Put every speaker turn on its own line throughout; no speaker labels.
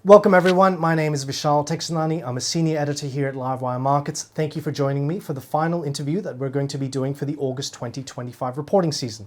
Welcome everyone, my name is Vishal Texanani. I'm a senior editor here at Livewire Markets. Thank you for joining me for the final interview that we're going to be doing for the August 2025 reporting season.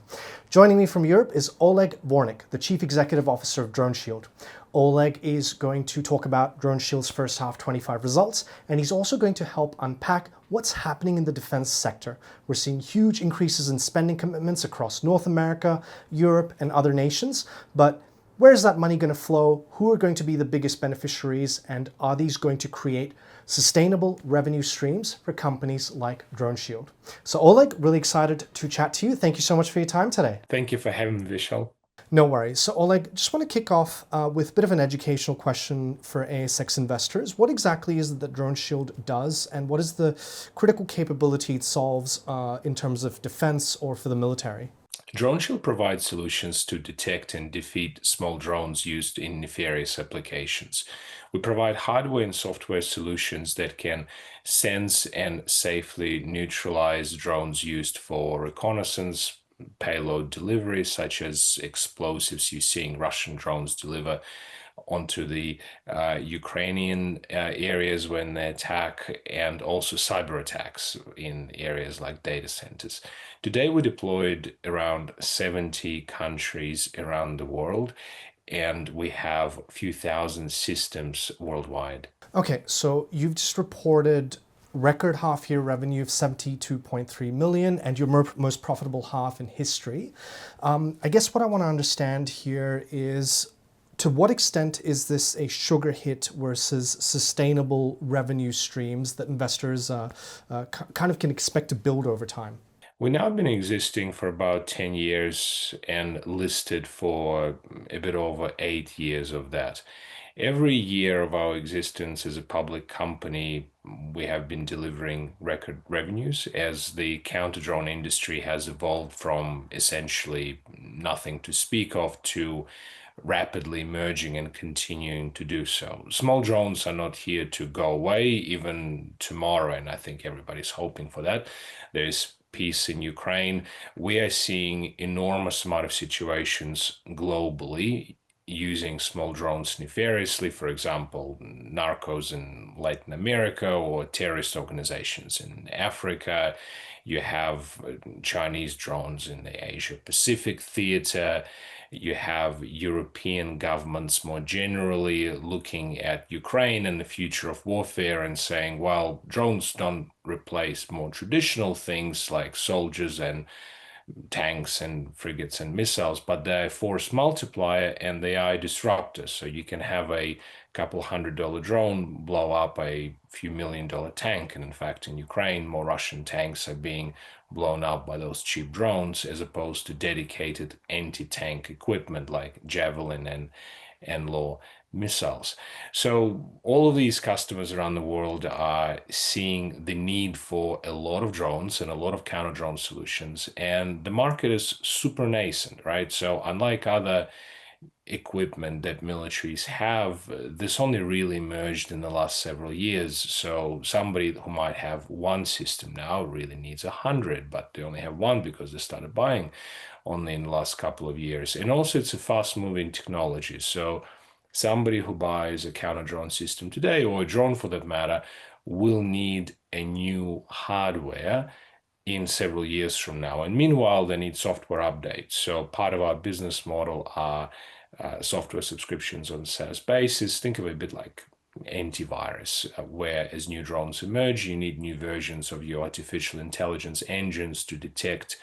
Joining me from Europe is Oleg Vornik, the Chief Executive Officer of DroneShield. Oleg is going to talk about DroneShield's first half 25 results, and he's also going to help unpack what's happening in the defense sector. We're seeing huge increases in spending commitments across North America, Europe, and other nations, but where's that money going to flow? Who are going to be the biggest beneficiaries? And are these going to create sustainable revenue streams for companies like DroneShield? So Oleg, really excited to chat to you. Thank you so much for your time today.
Thank you for having me, Vishal.
No worries. So Oleg, just want to kick off with a bit of an educational question for ASX investors. What exactly is it that DroneShield does, and what is the critical capability it solves in terms of defense or for the military?
DroneShield provides solutions to detect and defeat small drones used in nefarious applications. We provide hardware and software solutions that can sense and safely neutralize drones used for reconnaissance, payload delivery, such as explosives you're seeing Russian drones deliver onto the Ukrainian areas when they attack, and also cyber attacks in areas like data centers. Today, we deployed around 70 countries around the world, and we have a few thousand systems worldwide.
Okay, so you've just reported record half-year revenue of 72.3 million and your most profitable half in history. I guess what I want to understand here is, to what extent is this a sugar hit versus sustainable revenue streams that investors kind of can expect to build over time?
We've now been existing for about 10 years and listed for a bit over 8 years of that. Every year of our existence as a public company, we have been delivering record revenues as the counter-drone industry has evolved from essentially nothing to speak of to rapidly merging and continuing to do so. Small drones are not here to go away even tomorrow, and I think everybody's hoping for that. There's peace in Ukraine. We are seeing enormous amount of situations globally using small drones nefariously, for example, narcos in Latin America or terrorist organizations in Africa. You have Chinese drones in the Asia Pacific theater. You have European governments more generally looking at Ukraine and the future of warfare and saying, well, drones don't replace more traditional things like soldiers and tanks and frigates and missiles, but they're a force multiplier and they are disruptors. So you can have a couple $100 drone blow up a few $1 million tank. And in fact, in Ukraine, more Russian tanks are being blown up by those cheap drones as opposed to dedicated anti-tank equipment like Javelin and low missiles. So all of these customers around the world are seeing the need for a lot of drones and a lot of counter drone solutions, and the market is super nascent, right? So unlike other equipment that militaries have, this only really emerged in the last several years. So somebody who might have one system now really needs 100, but they only have one because they started buying only in the last couple of years. And also it's a fast moving technology. So somebody who buys a counter drone system today, or a drone for that matter, will need a new hardware in several years from now. And meanwhile, they need software updates. So part of our business model are software subscriptions on a SaaS basis. Think of it a bit like antivirus, where as new drones emerge, you need new versions of your artificial intelligence engines to detect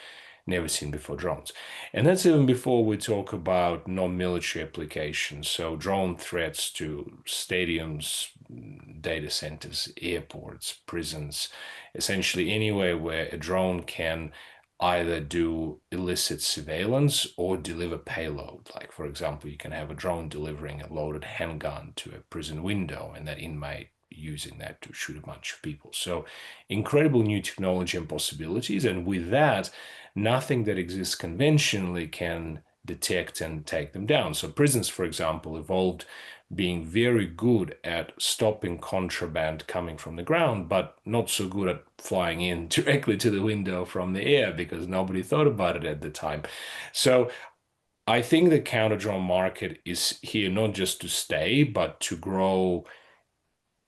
never seen before drones. And that's even before we talk about non-military applications. So drone threats to stadiums, data centers, airports, prisons, essentially anywhere where a drone can either do illicit surveillance or deliver payload. Like, for example, you can have a drone delivering a loaded handgun to a prison window and that inmate using that to shoot a bunch of people. So incredible new technology and possibilities. And with that, nothing that exists conventionally can detect and take them down. So prisons, for example, evolved being very good at stopping contraband coming from the ground, but not so good at flying in directly to the window from the air because nobody thought about it at the time. So I think the counter drone market is here not just to stay, but to grow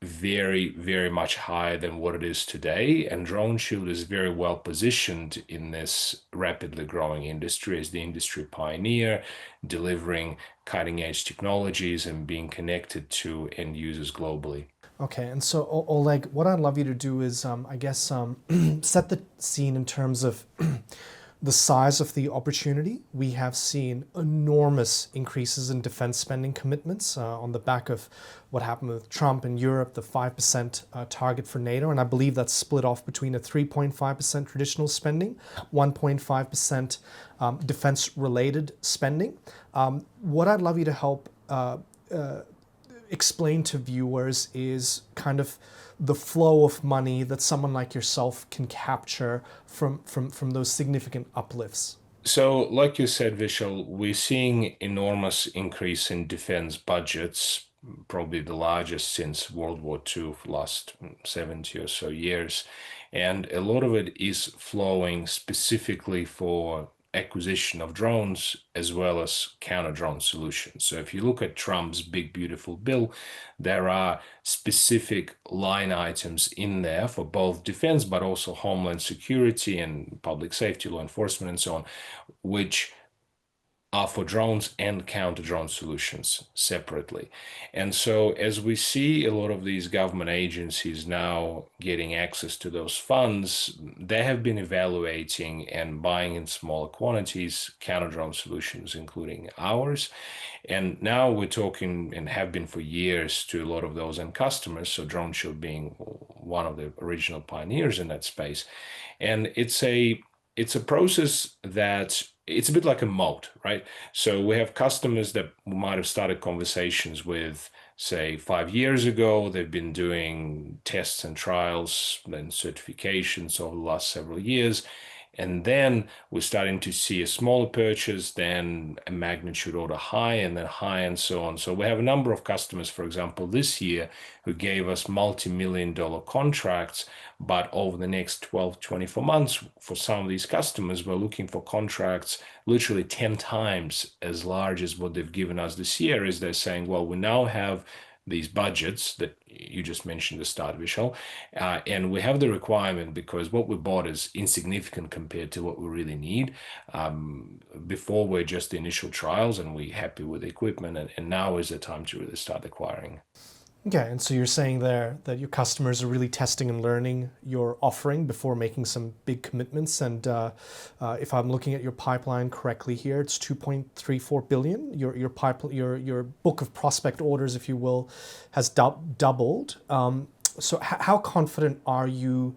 very, very much higher than what it is today. And DroneShield is very well positioned in this rapidly growing industry as the industry pioneer, delivering cutting edge technologies and being connected to end users globally.
Okay, and so Oleg, what I'd love you to do is, set the scene in terms of the size of the opportunity. We have seen enormous increases in defense spending commitments on the back of what happened with Trump in Europe, the 5% target for NATO, and I believe that's split off between a 3.5% traditional spending, 1.5% defense-related spending. What I'd love you to help explain to viewers is kind of the flow of money that someone like yourself can capture from those significant uplifts.
So, like you said, Vishal, we're seeing enormous increase in defense budgets, probably the largest since World War II, for the last 70 or so years. And a lot of it is flowing specifically for acquisition of drones as well as counter drone solutions. So if you look at Trump's big beautiful bill, there are specific line items in there for both defense but also homeland security and public safety, law enforcement, and so on, which are for drones and counter drone solutions separately. And so, as we see a lot of these government agencies now getting access to those funds, they have been evaluating and buying in smaller quantities counter drone solutions, including ours. And now we're talking and have been for years to a lot of those end customers. So, DroneShield being one of the original pioneers in that space. And it's a process that it's a bit like a moat, right? So we have customers that might have started conversations with, say, 5 years ago. They've been doing tests and trials and certifications over the last several years. And then we're starting to see a smaller purchase, then a magnitude order high, and then high, and so on. So we have a number of customers, for example, this year, who gave us multi-million dollar contracts. But over the next 12, 24 months, for some of these customers, we're looking for contracts literally 10 times as large as what they've given us this year. Is they're saying, well, we now have these budgets that you just mentioned at the start, Vishal, and we have the requirement because what we bought is insignificant compared to what we really need. Before we're just the initial trials and we're happy with the equipment, and now is the time to really start acquiring.
Okay, and so you're saying there that your customers are really testing and learning your offering before making some big commitments. And if I'm looking at your pipeline correctly here, it's 2.34 billion. Your book of prospect orders, if you will, has doubled. So how confident are you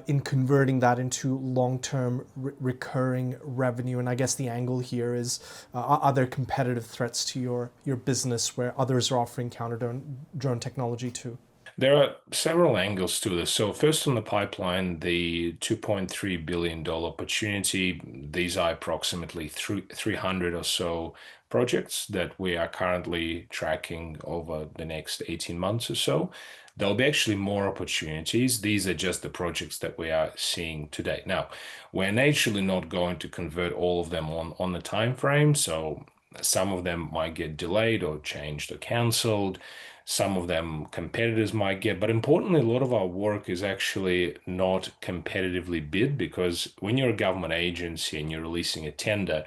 in converting that into long-term recurring revenue? And I guess the angle here is, are there competitive threats to your business where others are offering counter drone technology too?
There are several angles to this. So first on the pipeline, the $2.3 billion opportunity, these are approximately 300 or so projects that we are currently tracking over the next 18 months or so. There'll be actually more opportunities. These are just the projects that we are seeing today. Now, we're naturally not going to convert all of them on the time frame. So some of them might get delayed or changed or canceled. Some of them competitors might get, but importantly, a lot of our work is actually not competitively bid because when you're a government agency and you're releasing a tender,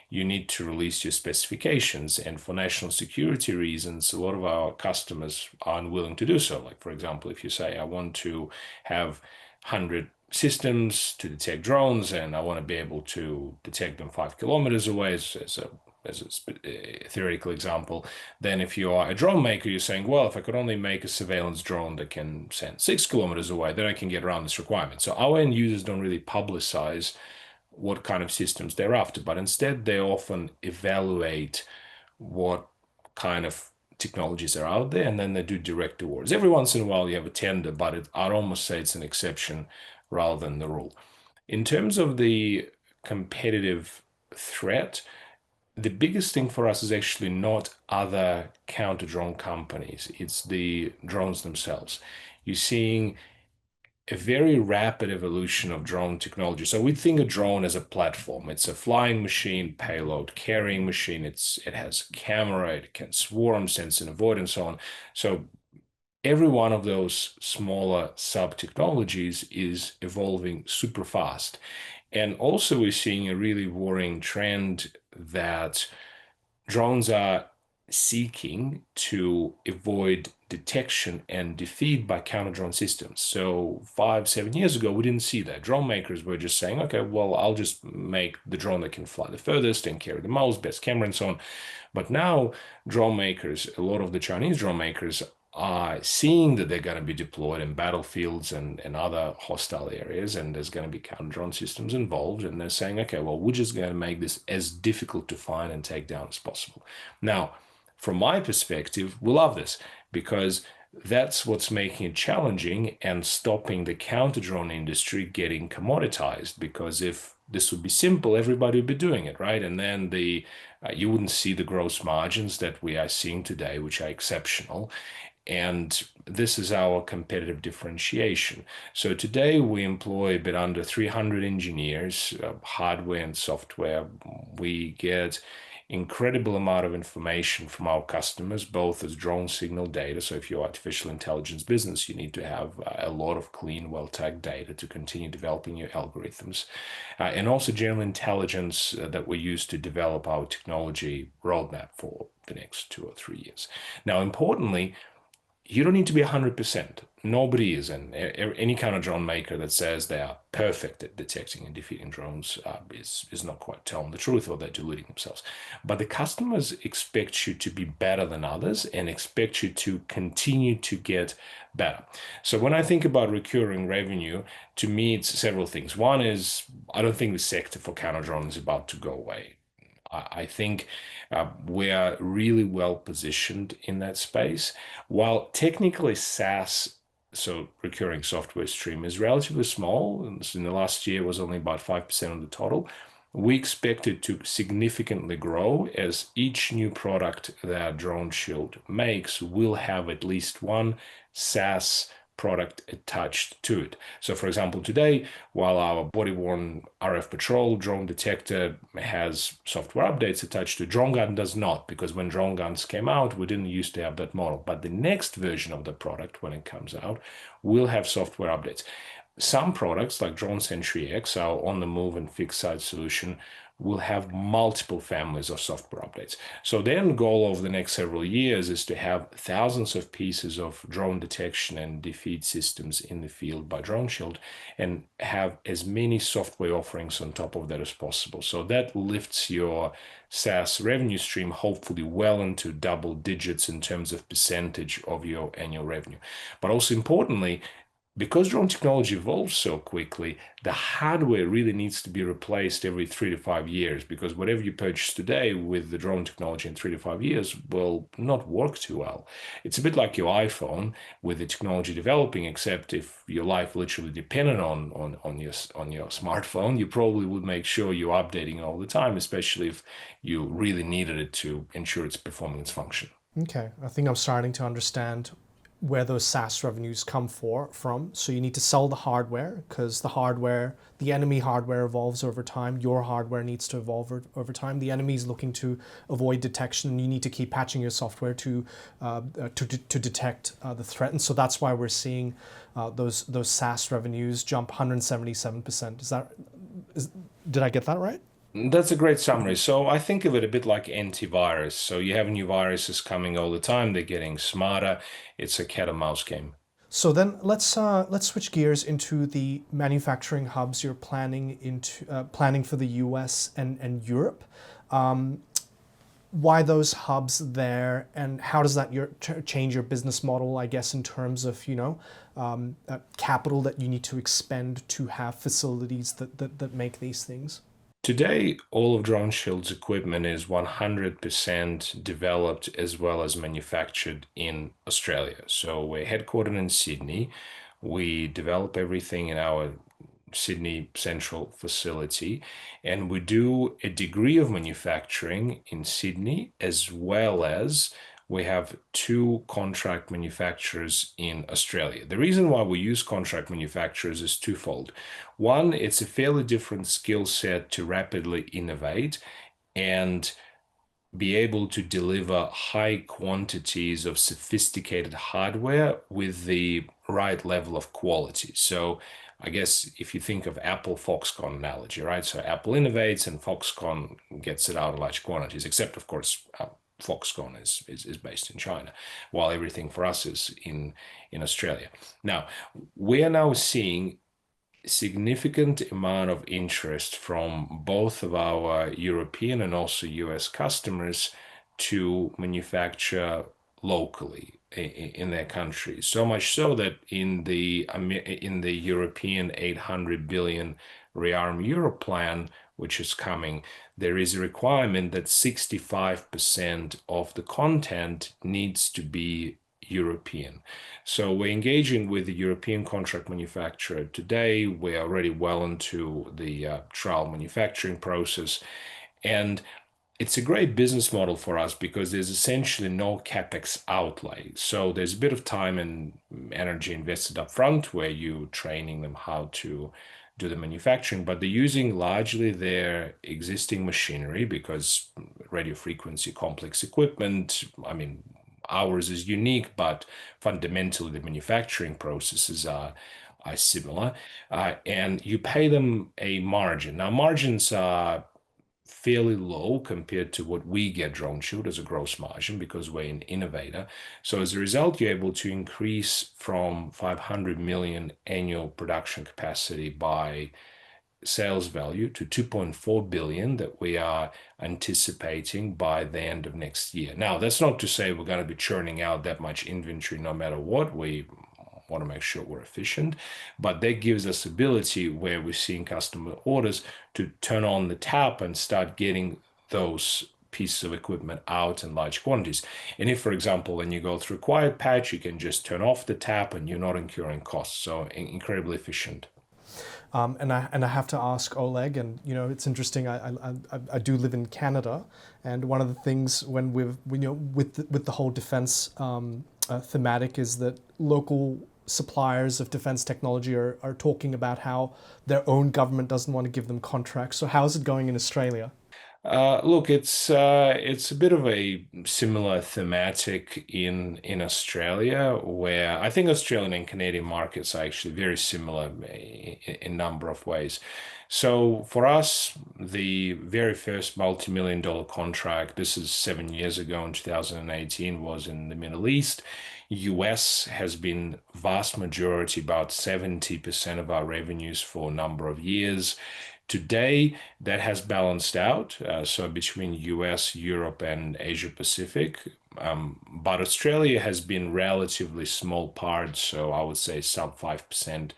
you need to release your specifications. And for national security reasons, a lot of our customers are unwilling to do so. Like, for example, if you say, I want to have 100 systems to detect drones and I want to be able to detect them 5 kilometers away as a theoretical example, then if you are a drone maker, you're saying, well, if I could only make a surveillance drone that can send 6 kilometers away, then I can get around this requirement. So our end users don't really publicize what kind of systems they're after, but instead they often evaluate what kind of technologies are out there and then they do direct awards. Every once in a while you have a tender, but I'd almost say it's an exception rather than the rule. In terms of the competitive threat, the biggest thing for us is actually not other counter drone companies, it's the drones themselves. You're seeing a very rapid evolution of drone technology. So we think of drone as a platform. It's a flying machine, payload carrying machine. It has a camera, it can swarm, sense and avoid, and so on. So every one of those smaller sub technologies is evolving super fast. And also we're seeing a really worrying trend that drones are seeking to avoid detection and defeat by counter-drone systems. So 5, 7 years ago, we didn't see that. Drone makers were just saying, okay, well, I'll just make the drone that can fly the furthest and carry the most, best camera, and so on. But now drone makers, a lot of the Chinese drone makers are seeing that they're going to be deployed in battlefields and other hostile areas, and there's going to be counter drone systems involved. And they're saying, okay, well, we're just going to make this as difficult to find and take down as possible. Now, from my perspective, we love this because that's what's making it challenging and stopping the counter drone industry getting commoditized. Because if this would be simple, everybody would be doing it, right? And then you wouldn't see the gross margins that we are seeing today, which are exceptional. And this is our competitive differentiation. So today we employ a bit under 300 engineers, hardware and software. We get incredible amount of information from our customers, both as drone signal data. So if you're artificial intelligence business, you need to have a lot of clean, well-tagged data to continue developing your algorithms. And also general intelligence that we use to develop our technology roadmap for the next 2 or 3 years. Now, importantly, you don't need to be 100%. Nobody is, and any kind of drone maker that says they are perfect at detecting and defeating drones is not quite telling the truth, or they're deluding themselves. But the customers expect you to be better than others and expect you to continue to get better. So when I think about recurring revenue, to me, it's several things. One is, I don't think the sector for counter drone is about to go away. I think we are really well positioned in that space. While technically SaaS, so recurring software stream, is relatively small, and in the last year was only about 5% of the total, we expect it to significantly grow as each new product that DroneShield makes will have at least one SaaS product attached to it. So for example, today, while our body-worn RF patrol drone detector has software updates attached to, DroneGun does not, because when drone guns came out, we didn't used to have that model. But the next version of the product, when it comes out, will have software updates. Some products like DroneSentry X, our on-the-move and fixed-site solution, will have multiple families of software updates. So the end goal over the next several years is to have thousands of pieces of drone detection and defeat systems in the field by DroneShield and have as many software offerings on top of that as possible. So that lifts your SaaS revenue stream hopefully well into double digits in terms of percentage of your annual revenue. But also importantly, because drone technology evolves so quickly, the hardware really needs to be replaced every 3 to 5 years, because whatever you purchase today with the drone technology in 3 to 5 years will not work too well. It's a bit like your iPhone with the technology developing, except if your life literally depended on your smartphone, you probably would make sure you're updating all the time, especially if you really needed it to ensure it's performing its function.
Okay, I think I'm starting to understand where those SaaS revenues come from. So you need to sell the hardware because the enemy hardware evolves over time. Your hardware needs to evolve over time. The enemy is looking to avoid detection, and you need to keep patching your software to detect the threat. And so that's why we're seeing those SaaS revenues jump 177%. Did I get that right?
That's a great summary. So I think of it a bit like antivirus. So you have new viruses coming all the time. They're getting smarter. It's a cat and mouse game.
So then let's switch gears into the manufacturing hubs you're planning for the US and Europe. Why those hubs there, and how does that change your business model, I guess, in terms of capital that you need to expend to have facilities that make these things?
Today, all of DroneShield's equipment is 100% developed as well as manufactured in Australia. So we're headquartered in Sydney. We develop everything in our Sydney central facility, and we do a degree of manufacturing in Sydney as well as we have two contract manufacturers in Australia. The reason why we use contract manufacturers is twofold. One, it's a fairly different skill set to rapidly innovate and be able to deliver high quantities of sophisticated hardware with the right level of quality. So I guess if you think of Apple Foxconn analogy, right? So Apple innovates and Foxconn gets it out in large quantities, except of course Foxconn is based in China, while everything for us is in Australia. Now, we are now seeing significant amount of interest from both of our European and also US customers to manufacture locally in their countries. So much so that in the European 800 billion rearm euro plan, which is coming, there is a requirement that 65% of the content needs to be European. So we're engaging with the European contract manufacturer today. We're already well into the trial manufacturing process. And it's a great business model for us because there's essentially no capex outlay. So there's a bit of time and energy invested up front where you're training them how to do the manufacturing, but they're using largely their existing machinery because radio frequency complex equipment. I mean, ours is unique, but fundamentally the manufacturing processes are similar. And you pay them a margin. Now, margins are fairly low compared to what we get DroneShield as a gross margin because we're an innovator. So as a result, you're able to increase from 500 million annual production capacity by sales value to 2.4 billion that we are anticipating by the end of next year. Now, that's not to say we're going to be churning out that much inventory no matter what. We want to make sure we're efficient, but that gives us ability where we're seeing customer orders to turn on the tap and start getting those pieces of equipment out in large quantities. And if, for example, when you go through quiet patch, you can just turn off the tap and you're not incurring costs. So incredibly efficient.
And I have to ask Oleg, and it's interesting. I do live in Canada, and one of the things when with the whole defense thematic is that local suppliers of defense technology are talking about how their own government doesn't want to give them contracts. So how's it going in Australia?
Look, it's a bit of a similar thematic in Australia, where I think Australian and Canadian markets are actually very similar in a number of ways. So for us, the very first multi-million-dollar contract, this is 7 years ago in 2018, was in the Middle East. US has been vast majority, about 70% of our revenues for a number of years. Today, that has balanced out, so between US, Europe, and Asia Pacific. But Australia has been relatively small part, so I would say sub 5%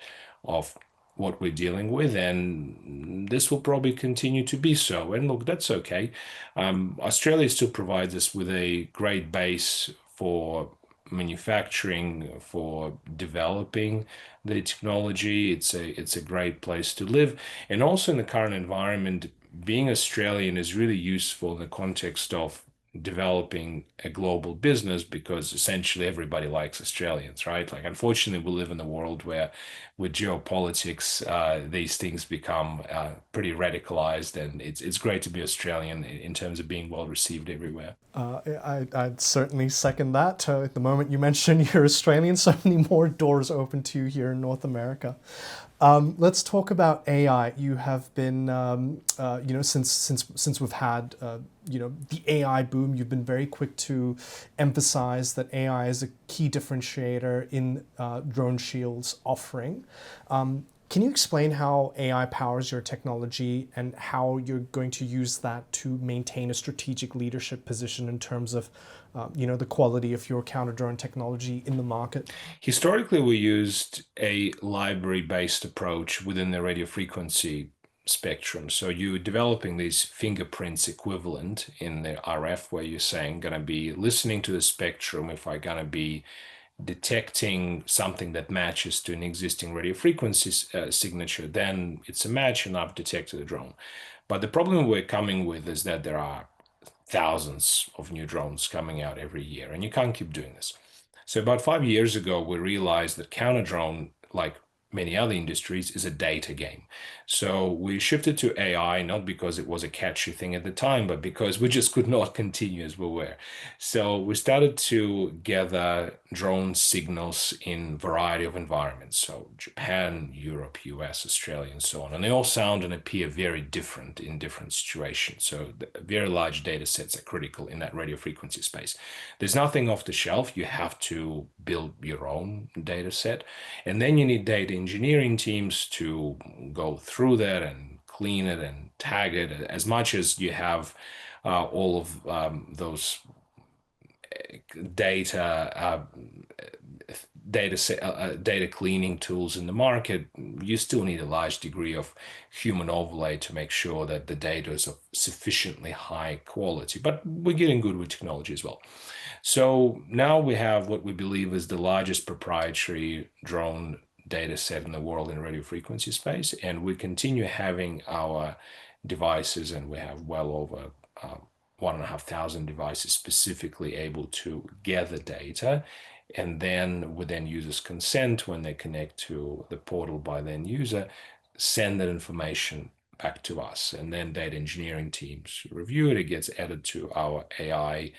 of what we're dealing with, and this will probably continue to be so. And look, that's okay. Australia still provides us with a great base for manufacturing, for developing the technology. It's a great place to live. And also in the current environment, being Australian is really useful in the context of developing a global business because essentially everybody likes Australians, right? Like, unfortunately, we live in a world where with geopolitics, these things become pretty radicalized, and it's great to be Australian in terms of being well received everywhere.
I'd certainly second that. At the moment you mentioned you're Australian, so many more doors open to you here in North America. Let's talk about AI. You have been, since we've had, the AI boom, you've been very quick to emphasize that AI is a key differentiator in DroneShield's offering. Can you explain how AI powers your technology and how you're going to use that to maintain a strategic leadership position in terms of, the quality of your counter-drone technology in the market?
Historically, we used a library-based approach within the radio frequency spectrum. So you're developing these fingerprints equivalent in the RF, where you're saying, going to be listening to the spectrum. If I going to be detecting something that matches to an existing radio frequency signature, then it's a match and I've detected a drone. But the problem we're coming with is that there are thousands of new drones coming out every year, and you can't keep doing this. So about 5 years ago, we realized that counter-drone, like many other industries, is a data game. So we shifted to AI, not because it was a catchy thing at the time, but because we just could not continue as we were. So we started to gather drone signals in a variety of environments. So Japan, Europe, US, Australia, and so on. And they all sound and appear very different in different situations. So very large data sets are critical in that radio frequency space. There's nothing off the shelf. You have to build your own data set. And then you need data engineering teams to go through that and clean it and tag it as much as you have all of those data cleaning tools in the market. You still need a large degree of human overlay to make sure that the data is of sufficiently high quality, but we're getting good with technology as well. So now we have what we believe is the largest proprietary drone data set in the world in radio frequency space, and we continue having our devices, and we have well over 1,500 devices specifically able to gather data, and then with end users' consent, when they connect to the portal by the end user, send that information back to us, and then data engineering teams review it. It gets added to our AI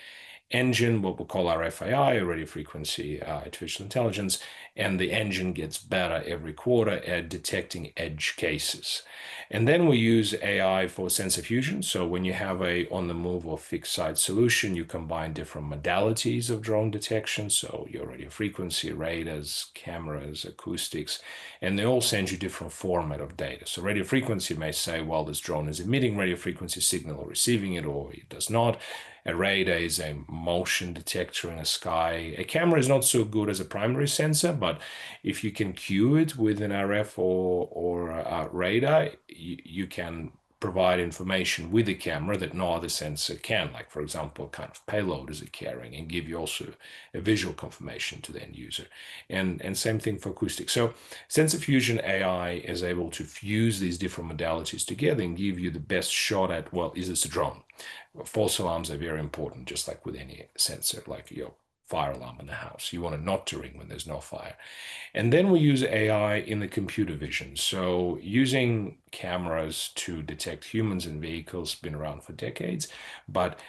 engine, what we call our FAI, radio frequency artificial intelligence, and the engine gets better every quarter at detecting edge cases. And then we use AI for sensor fusion. So when you have a on-the-move or fixed site solution, you combine different modalities of drone detection. So your radio frequency, radars, cameras, acoustics, and they all send you different format of data. So radio frequency may say, well, this drone is emitting radio frequency signal or receiving it, or it does not. A radar is a motion detector in the sky. A camera is not so good as a primary sensor, but if you can cue it with an RF or a radar, you can provide information with the camera that no other sensor can, like, for example, what kind of payload is it carrying, and give you also a visual confirmation to the end user. And same thing for acoustics. So sensor fusion AI is able to fuse these different modalities together and give you the best shot at, well, is this a drone? False alarms are very important, just like with any sensor, like your fire alarm in the house. You want it not to ring when there's no fire. And then we use AI in the computer vision. So using cameras to detect humans and vehicles has been around for decades, but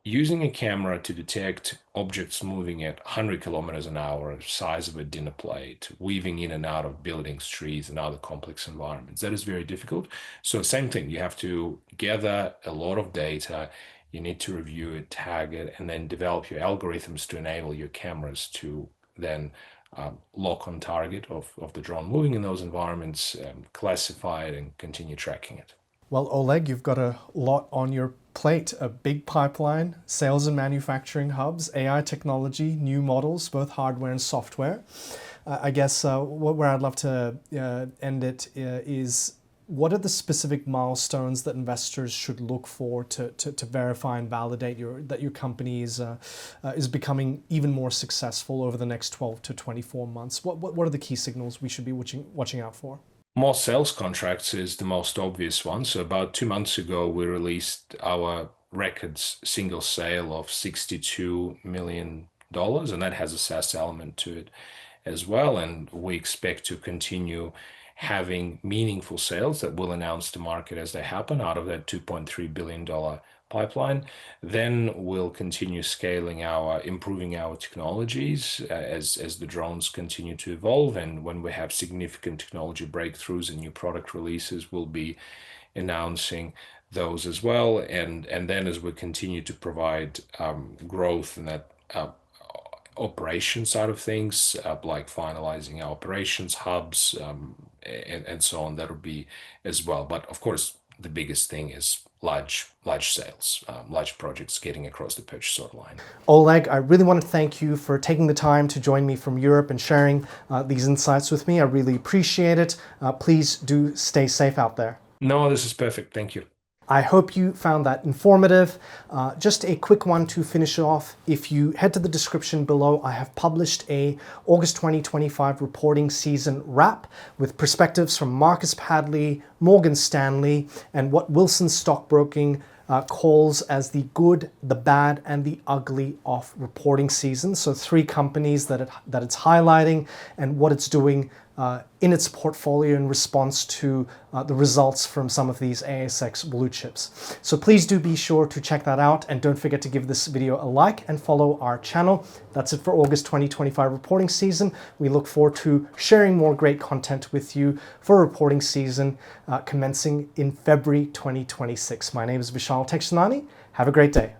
using a camera to detect objects moving at 100 kilometers an hour, size of a dinner plate, weaving in and out of buildings, trees, and other complex environments, that is very difficult. So same thing, you have to gather a lot of data, you need to review it, tag it, and then develop your algorithms to enable your cameras to then lock on target of the drone moving in those environments, classify it, and continue tracking it.
Well, Oleg, you've got a lot on your plate, a big pipeline, sales and manufacturing hubs, AI technology, new models, both hardware and software. I guess where I'd love to end it is, what are the specific milestones that investors should look for to verify and validate that your company is becoming even more successful over the next 12 to 24 months? What are the key signals we should be watching out for?
More sales contracts is the most obvious one. So about 2 months ago, we released our records single sale of $62 million, and that has a SaaS element to it as well. And we expect to continue having meaningful sales that we'll announce to market as they happen out of that $2.3 billion pipeline. Then we'll continue improving our technologies as the drones continue to evolve. And when we have significant technology breakthroughs and new product releases, we'll be announcing those as well. And then as we continue to provide growth in that operation side of things, like finalizing our operations hubs and so on, that'll be as well. But of course, the biggest thing is large sales, large projects getting across the purchase order line.
Oleg, I really want to thank you for taking the time to join me from Europe and sharing these insights with me. I really appreciate it. Please do stay safe out there.
No, this is perfect. Thank you.
I hope you found that informative. Just a quick one to finish off. If you head to the description below, I have published a August 2025 reporting season wrap with perspectives from Marcus Padley, Morgan Stanley, and what Wilson Stockbroking calls as the good, the bad, and the ugly of reporting season. So 3 companies that it's highlighting and what it's doing in its portfolio in response to the results from some of these ASX blue chips. So please do be sure to check that out, and don't forget to give this video a like and follow our channel. That's it for August 2025 reporting season. We look forward to sharing more great content with you for reporting season commencing in February 2026. My name is Vishal Teksanani. Have a great day.